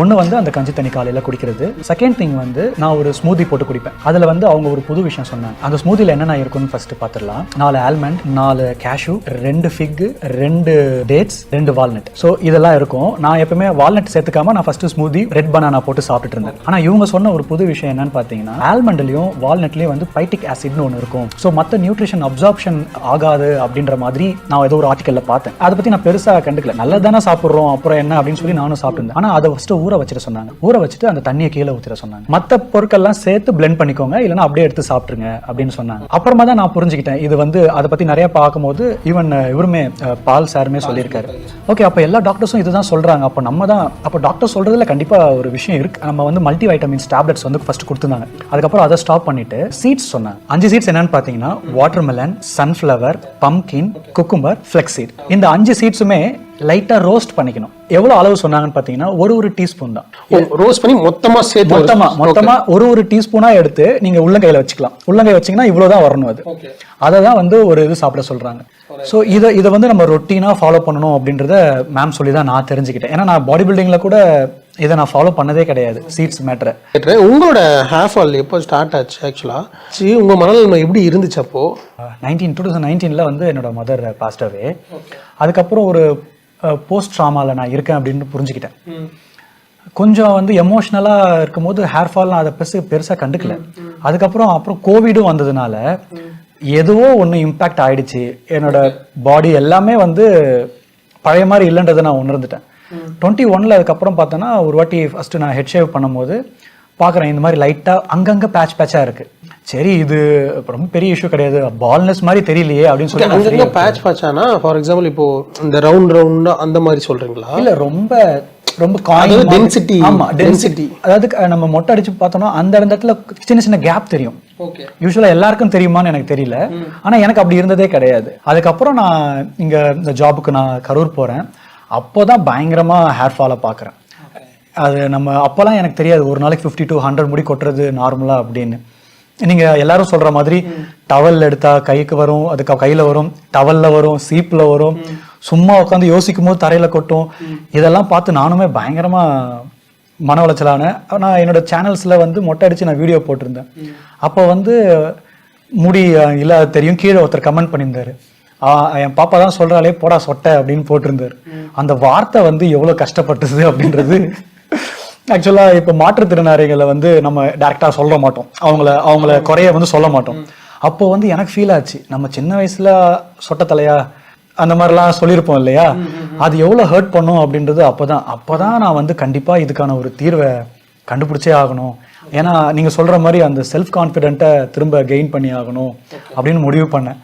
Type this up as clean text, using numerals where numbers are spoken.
ஒன்று வந்து அந்த கஞ்சி தண்ணி காலையில் குடிக்கிறது. செகண்ட் திங் வந்து நான் ஒரு ஸ்மூதி போட்டு குடிப்பேன். அதில் வந்து அவங்க ஒரு புது விஷயம் சொன்னாங்க. அந்த ஸ்மூதியில் என்னென்ன இருக்குன்னு ஃபர்ஸ்ட் பார்த்துடலாம். 4 ஆல்மண்ட், 4 கேஷ்யூ, 2 ஃபிக், 2 டேட்ஸ், 2 வால்நட். ஸோ இதெல்லாம் இருக்கும். நான் எப்பவுமே வால்நட் சேர்த்துக்காம நான் ஃபர்ஸ்ட் ஸ்மூதி ரெட் பனானா போட்டு சாப்பிட்டுட்டு இருந்தேன். ஆனால் இவங்க சொன்ன ஒரு புது விஷயம் என்னன்னு பார்த்தீங்கன்னா, ஆல்மண்ட்லையும் வால்நட்லையும் வந்து பைட்டிக் ஆசிட்னு ஒன்று இருக்கும். ஸோ மற்ற நியூட்ரிஷன் அப்சார்ப்ஷன் ஆகாது அப்படின்ற மாதிரி நான் ஏதோ ஒரு ஆர்டிக்கல்ல பார்த்தேன். அதை பற்றி நான் பெருசாக கண்டுக்கல. நல்லதானே சாப்பிட்றோம், அப்புறம் என்ன அப்படின்னு சொல்லி நானும் சாப்பிட்டுருந்தேன். ஆனால் அதை ஃபர்ஸ்ட் ஊற வச்சுட்டு சொன்னாங்க. ஊற வச்சுட்டு அந்த தண்ணியை கீழே ஊற்றிட சொன்னாங்க. மற்ற பொருட்கள்லாம் சேர்த்து பிளெண்ட் பண்ணிக்கோங்க, இல்லைன்னா அப்படியே எடுத்து சாப்பிட்டுருங்க அப்படின்னு சொன்னாங்க. அப்புறமா தான் நான் புரிஞ்சுக்கிட்டேன். இது வந்து அதை பற்றி நிறைய பார்க்கும்போது ஈவன் இவருமே பால் சாருமே சொல்லியிருக்காரு. ஓகே, அப்போ எல்லா டாக்டர்ஸும் இதுதான் சொல்கிறாங்க. அப்போ டாக்டர் சொல்கிறதுல கண்டிப்பாக ஒரு விஷயம் இருக்குது. நம்ம வந்து மல்டி வைட்டமின்ஸ் டேப்லெட்ஸ் வந்து ஃபர்ஸ்ட் கொடுத்துருந்தாங்க. அதுக்கப்புறம் அதை ஸ்டாப் பண்ணிட்டு சீட்ஸ் சொன்னாங்க. 5 சீட்ஸ் என்னன்னு பார்த்தீங்கன்னா, வாட்டர்மெலன், சன்ஃப்ளவர், பம்கின், குக்கும்பர், ஃப்ளெக்ஸீட். இந்த 5 சீட்ஸுமே லைட்டா ரோஸ்ட் பண்ணிக்கணும். எவ்வளவு அளவு சொன்னாங்கன்னு பாத்தீங்கன்னா, ஒரு டீஸ்பூன் தான். ரோஸ்ட் பண்ணி மொத்தமா சேர்த்து மொத்தமா ஒரு டீஸ்பூனா எடுத்து நீங்க உள்ளங்கையில வச்சுக்கலாம். உள்ளங்கை வச்சீங்கன்னா இவ்வளவுதான் வரணும். அதை தான் வந்து ஒரு இது சாப்பிட சொல்றாங்க. ஸோ இதை வந்து நம்ம ரொட்டீனா ஃபாலோ பண்ணணும் அப்படின்றத மேம் சொல்லி தான் நான் தெரிஞ்சுக்கிட்டேன். ஏன்னா நான் பாடி பில்டிங்ல கூட இதை நான் ஃபாலோ பண்ணதே கிடையாது. Seeds matter. உங்களோட ஹேர் ஃபால் எப்போ ஸ்டார்ட் ஆச்சு? ஆக்சுவலா உங்க மனநிலை எப்படி இருந்துச்சு அப்போ? 2019 வந்து என்னோட மதர் பாஸ்ட் அவே. அதுக்கப்புறம் ஒரு போஸ்ட் ட்ராமாவில் நான் இருக்கேன் அப்படின்னு புரிஞ்சுக்கிட்டேன். கொஞ்சம் வந்து எமோஷ்னலாக இருக்கும்போது ஹேர் ஃபால் நான் அதை பெருசாக கண்டுக்கல. அப்புறம் கோவிடும் வந்ததுனால எதுவோ ஒன்று இம்பேக்ட் ஆயிடுச்சு. என்னோட பாடி எல்லாமே வந்து பழைய மாதிரி இல்லைன்றதை நான் உணர்ந்துட்டேன். 21 அதுக்கப்புறம் பார்த்தோன்னா ஒரு வாட்டி ஃபர்ஸ்ட் நான் ஹெட் ஷேவ் பண்ணும்போது பார்க்குறேன், இந்த மாதிரி லைட்டாக அங்கங்கே பேட்சாக இருக்கு. சரி, இது ரொம்ப பெரிய இஷ்யூ கிடையாது, பால்னஸ் மாதிரி தெரியலையே அப்படின்னு சொல்லி. அங்கங்க பேட்சானா ஃபார் எக்ஸாம்பிள் இப்போ இந்த ரவுண்டா அந்த மாதிரி சொல்றீங்களா? இல்ல, ரொம்ப டென்சிட்டி. ஆமா, டென்சிட்டி. அதாவது நம்ம மொட்டை அடிச்சு பார்த்தோம்னா அந்த இடத்துல சின்ன கேப் தெரியும். யூஸ்வலா எல்லாருக்கும் தெரியுமான்னு எனக்கு தெரியல, ஆனா எனக்கு அப்படி இருந்ததே கிடையாது. அதுக்கப்புறம் நான் இங்க இந்த ஜாபுக்கு நான் கரூர் போறேன். அப்போதான் பயங்கரமா ஹேர் ஃபாலை பாக்குறேன். அது நம்ம அப்பெல்லாம் எனக்கு தெரியாது ஒரு நாளைக்கு 50 to 100 முடி கொட்டுறது நார்மலா அப்படின்னு. நீங்க எல்லாரும் சொல்ற மாதிரி டவல் எடுத்தா கைக்கு வரும், அதுக்கு கையில வரும், டவல்ல வரும், சீப்ல வரும், சும்மா உட்காந்து யோசிக்கும் போது தரையில கொட்டும். இதெல்லாம் பார்த்து நானுமே பயங்கரமா மன உளைச்சலான. நான் என்னோட சேனல்ஸ்ல வந்து மொட்டை அடிச்சு நான் வீடியோ போட்டிருந்தேன். அப்போ வந்து முடி இல்ல தெரியும், கீழே ஒருத்தர் கமெண்ட் பண்ணியிருந்தாரு, என் பாப்பா தான் சொல்றாளே போடா சொட்டை அப்படின்னு போட்டிருந்தாரு. அந்த வார்த்தை வந்து எவ்வளவு கஷ்டப்பட்டது அப்படின்றது. ஆக்சுவலா இப்ப மாற்றுத்திறனாளிகளை வந்து நம்ம டைரக்டா சொல்ல மாட்டோம், அவங்கள குறைய வந்து சொல்ல மாட்டோம். அப்போ வந்து எனக்கு ஃபீல் ஆச்சு, நம்ம சின்ன வயசுல சொட்ட தலையா அந்த மாதிரிலாம் சொல்லியிருப்போம் இல்லையா, அது எவ்வளவு ஹர்ட் பண்ணும் அப்படின்றது அப்பதான் நான் வந்து கண்டிப்பா இதுக்கான ஒரு தீர்வை கண்டுபிடிச்சே ஆகணும். ஏன்னா நீங்க சொல்ற மாதிரி அந்த செல்ஃப் கான்ஃபிடென்ட்டை திரும்ப கெயின் பண்ணி ஆகணும் அப்படின்னு முடிவு பண்ணேன்.